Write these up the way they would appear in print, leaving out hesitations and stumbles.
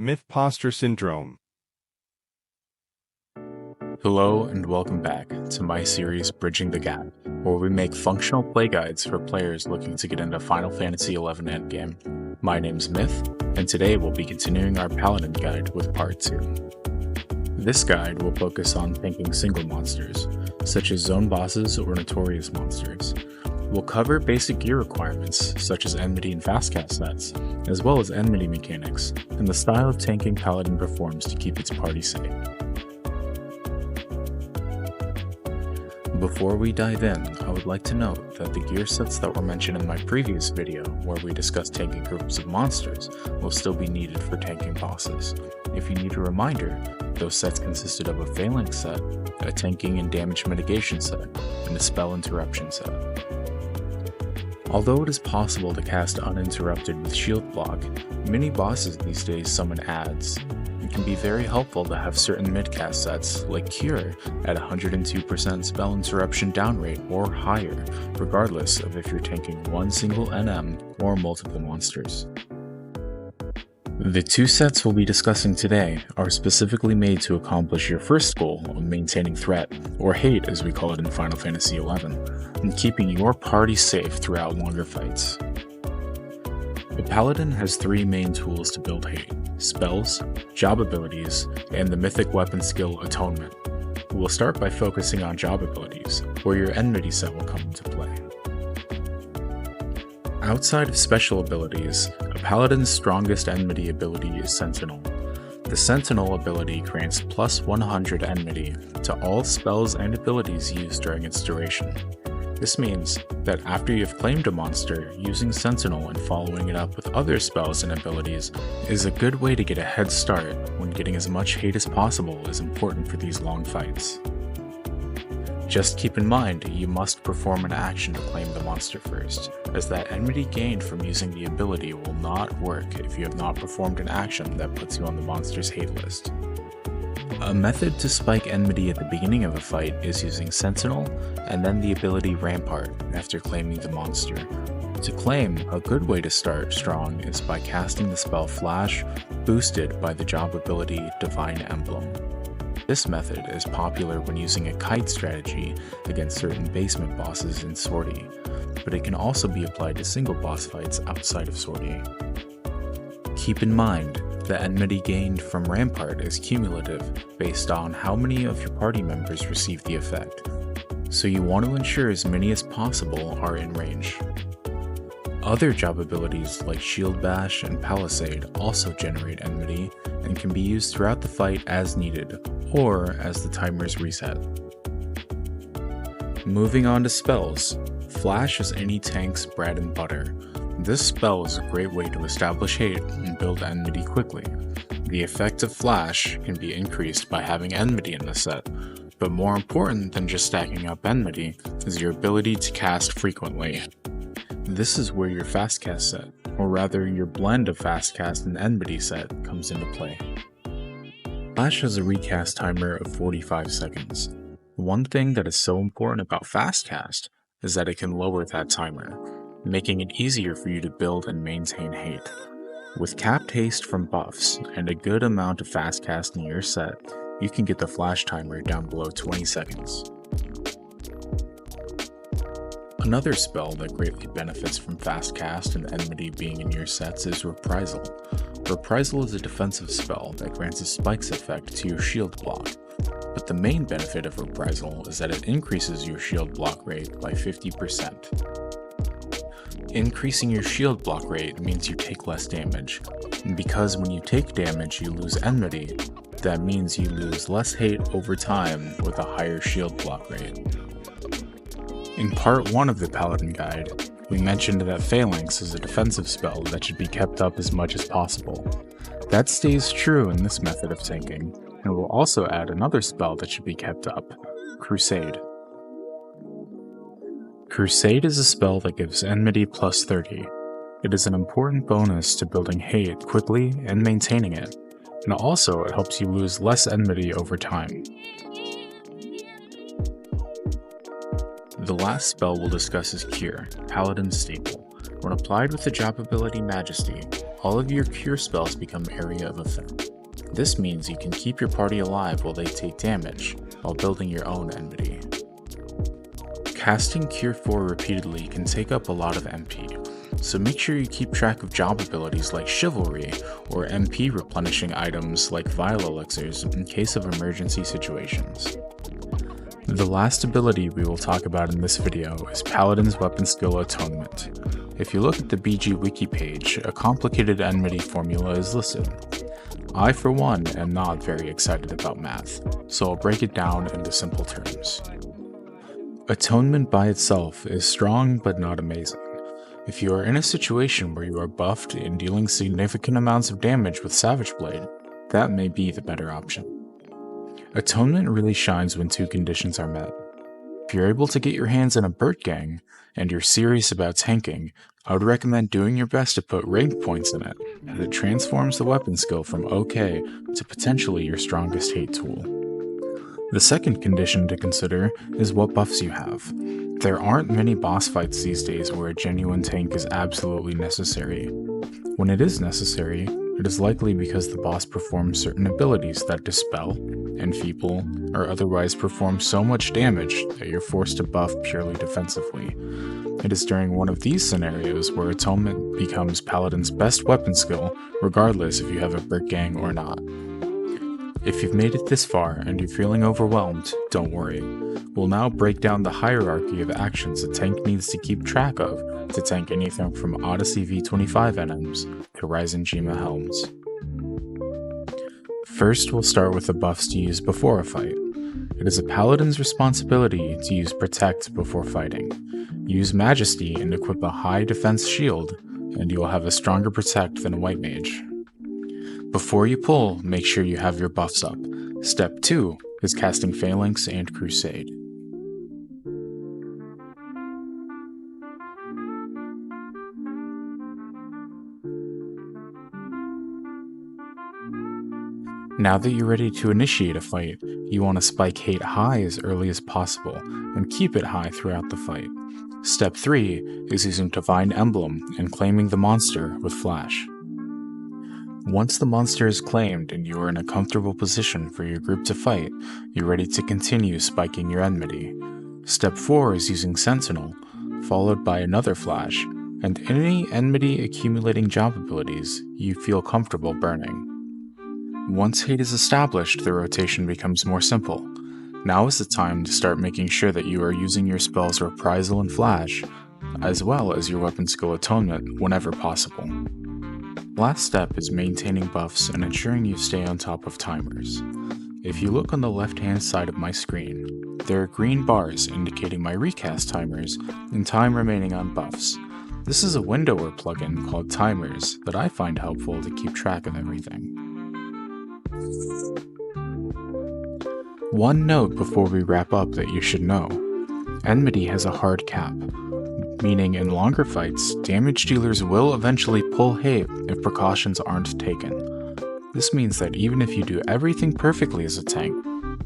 Myth-Poster Syndrome. Hello and welcome back to my series Bridging the Gap, where we make functional play guides for players looking to get into Final Fantasy XI Endgame. My name's Myth, and today we'll be continuing our Paladin guide with part 2. This guide will focus on tanking single monsters, such as zone bosses or notorious monsters. We'll cover basic gear requirements, such as Enmity and fastcast sets, as well as Enmity mechanics, and the style of tanking Paladin performs to keep its party safe. Before we dive in, I would like to note that the gear sets that were mentioned in my previous video, where we discussed tanking groups of monsters, will still be needed for tanking bosses. If you need a reminder, those sets consisted of a phalanx set, a tanking and damage mitigation set, and a spell interruption set. Although it is possible to cast uninterrupted with shield block, many bosses these days summon adds. It can be very helpful to have certain mid-cast sets, like Cure, at 102% spell interruption down rate or higher, regardless of if you're tanking one single NM or multiple monsters. The two sets we'll be discussing today are specifically made to accomplish your first goal of maintaining threat, or hate as we call it in Final Fantasy XI, and keeping your party safe throughout longer fights. The Paladin has three main tools to build hate: spells, job abilities, and the mythic weapon skill Atonement. We'll start by focusing on job abilities, where your Enmity set will come into play. Outside of special abilities, a Paladin's strongest Enmity ability is Sentinel. The Sentinel ability grants plus 100 Enmity to all spells and abilities used during its duration. This means that after you've claimed a monster, using Sentinel and following it up with other spells and abilities is a good way to get a head start when getting as much hate as possible is important for these long fights. Just keep in mind, you must perform an action to claim the monster first, as that enmity gained from using the ability will not work if you have not performed an action that puts you on the monster's hate list. A method to spike enmity at the beginning of a fight is using Sentinel and then the ability Rampart after claiming the monster. To claim, a good way to start strong is by casting the spell Flash, boosted by the job ability Divine Emblem. This method is popular when using a kite strategy against certain basement bosses in Sortie, but it can also be applied to single boss fights outside of Sortie. Keep in mind, the enmity gained from Rampart is cumulative based on how many of your party members receive the effect, so you want to ensure as many as possible are in range. Other job abilities like Shield Bash and Palisade also generate enmity and can be used throughout the fight as needed, or as the timers reset. Moving on to spells, Flash is any tank's bread and butter. This spell is a great way to establish hate and build enmity quickly. The effect of Flash can be increased by having enmity in the set, but more important than just stacking up enmity is your ability to cast frequently. This is where your fastcast set, or rather your blend of fastcast and enmity set, comes into play. Flash has a recast timer of 45 seconds. One thing that is so important about fastcast is that it can lower that timer, making it easier for you to build and maintain hate. With capped haste from buffs and a good amount of fastcast in your set, you can get the flash timer down below 20 seconds. Another spell that greatly benefits from fastcast and enmity being in your sets is Reprisal. Reprisal is a defensive spell that grants a spikes effect to your shield block, but the main benefit of Reprisal is that it increases your shield block rate by 50%. Increasing your shield block rate means you take less damage, and because when you take damage you lose enmity, that means you lose less hate over time with a higher shield block rate. In part 1 of the Paladin guide, we mentioned that Phalanx is a defensive spell that should be kept up as much as possible. That stays true in this method of tanking, and we'll also add another spell that should be kept up, Crusade. Crusade is a spell that gives enmity plus 30. It is an important bonus to building hate quickly and maintaining it, and also it helps you lose less enmity over time. The last spell we'll discuss is Cure, Paladin's staple. When applied with the job ability Majesty, all of your cure spells become area of effect. This means you can keep your party alive while they take damage, while building your own Enmity. Casting Cure 4 repeatedly can take up a lot of MP, so make sure you keep track of job abilities like Chivalry, or MP replenishing items like Vial Elixirs in case of emergency situations. The last ability we will talk about in this video is Paladin's weapon skill Atonement. If you look at the BG wiki page, a complicated Enmity formula is listed. I, for one, am not very excited about math, so I'll break it down into simple terms. Atonement by itself is strong but not amazing. If you are in a situation where you are buffed and dealing significant amounts of damage with Savage Blade, that may be the better option. Atonement really shines when two conditions are met. If you're able to get your hands on a Burt Gang, and you're serious about tanking, I would recommend doing your best to put rank points in it, as it transforms the weapon skill from OK to potentially your strongest hate tool. The second condition to consider is what buffs you have. There aren't many boss fights these days where a genuine tank is absolutely necessary. When it is necessary, it is likely because the boss performs certain abilities that dispel, enfeeble, or otherwise perform so much damage that you're forced to buff purely defensively. It is during one of these scenarios where Atonement becomes Paladin's best weapon skill, regardless if you have a Burt Gang or not. If you've made it this far and you're feeling overwhelmed, don't worry. We'll now break down the hierarchy of actions a tank needs to keep track of to tank anything from Odyssey V25 NMs to Ryzen Jima Helms. First, we'll start with the buffs to use before a fight. It is a Paladin's responsibility to use Protect before fighting. Use Majesty and equip a high defense shield, and you will have a stronger Protect than a White Mage. Before you pull, make sure you have your buffs up. Step 2 is casting Phalanx and Crusade. Now that you're ready to initiate a fight, you want to spike hate high as early as possible, and keep it high throughout the fight. Step 3 is using Divine Emblem and claiming the monster with Flash. Once the monster is claimed and you are in a comfortable position for your group to fight, you're ready to continue spiking your Enmity. Step 4 is using Sentinel, followed by another Flash, and any Enmity accumulating job abilities you feel comfortable burning. Once hate is established, the rotation becomes more simple. Now is the time to start making sure that you are using your spells Reprisal and Flash, as well as your weapon skill Atonement whenever possible. Last step is maintaining buffs and ensuring you stay on top of timers. If you look on the left-hand side of my screen, there are green bars indicating my recast timers and time remaining on buffs. This is a windower plugin called Timers that I find helpful to keep track of everything. One note before we wrap up that you should know. Enmity has a hard cap, meaning in longer fights, damage dealers will eventually pull hate if precautions aren't taken. This means that even if you do everything perfectly as a tank,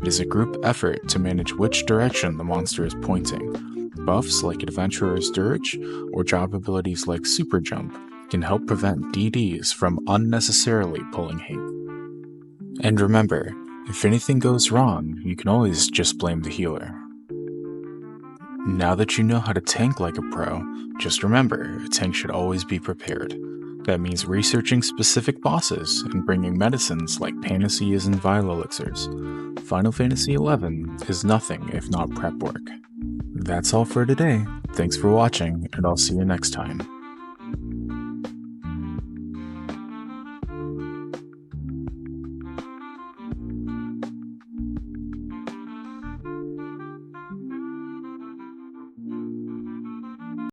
it is a group effort to manage which direction the monster is pointing. Buffs like Adventurer's Dirge or job abilities like Super Jump can help prevent DDs from unnecessarily pulling hate. And remember, if anything goes wrong, you can always just blame the healer. Now that you know how to tank like a pro, just remember, a tank should always be prepared. That means researching specific bosses and bringing medicines like Panaceas and Vial Elixirs. Final Fantasy XI is nothing if not prep work. That's all for today. Thanks for watching, and I'll see you next time.